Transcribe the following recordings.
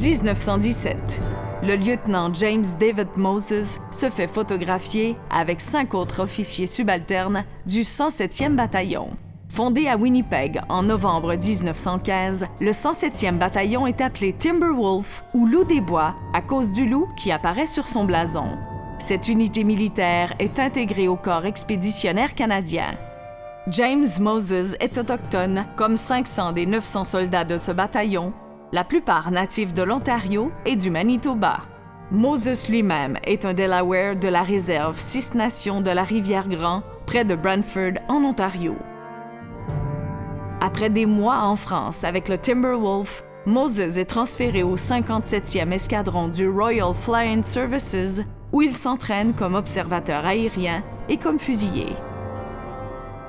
1917. Le lieutenant James David Moses se fait photographier avec 5 autres officiers subalternes du 107e bataillon. Fondé à Winnipeg en novembre 1915, le 107e bataillon est appelé Timberwolf ou Loup des Bois à cause du loup qui apparaît sur son blason. Cette unité militaire est intégrée au corps expéditionnaire canadien. James Moses est autochtone, comme 500 des 900 soldats de ce bataillon, la plupart natifs de l'Ontario et du Manitoba. Moses lui-même est un Delaware de la réserve Six Nations de la Rivière-Grand, près de Brantford, en Ontario. Après des mois en France avec le Timberwolf, Moses est transféré au 57e escadron du Royal Flying Services, où il s'entraîne comme observateur aérien et comme fusilier.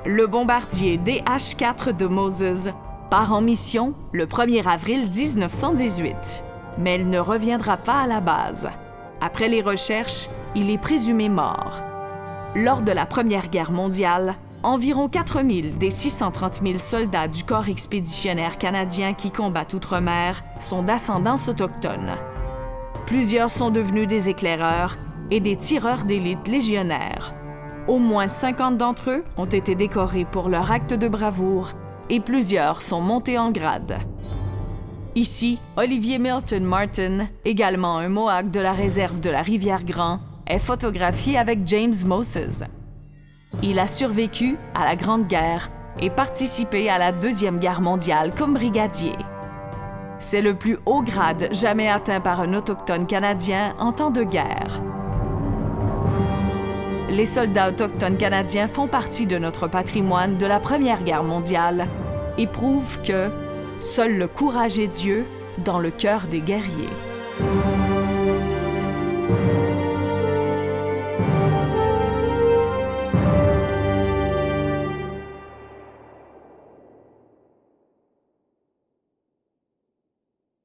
Le bombardier DH-4 de Moses part en mission le 1er avril 1918, mais il ne reviendra pas à la base. Après les recherches, il est présumé mort. Lors de la Première Guerre mondiale, environ 4 000 des 630 000 soldats du corps expéditionnaire canadien qui combattent outre-mer sont d'ascendance autochtone. Plusieurs sont devenus des éclaireurs et des tireurs d'élite légionnaires. Au moins 50 d'entre eux ont été décorés pour leur acte de bravoure et plusieurs sont montés en grade. Ici, Olivier Milton Martin, également un Mohawk de la réserve de la Rivière-Grand, est photographié avec James Moses. Il a survécu à la Grande Guerre et participé à la Deuxième Guerre mondiale comme brigadier. C'est le plus haut grade jamais atteint par un autochtone canadien en temps de guerre. Les soldats autochtones canadiens font partie de notre patrimoine de la Première Guerre mondiale et prouvent que seul le courage est Dieu dans le cœur des guerriers.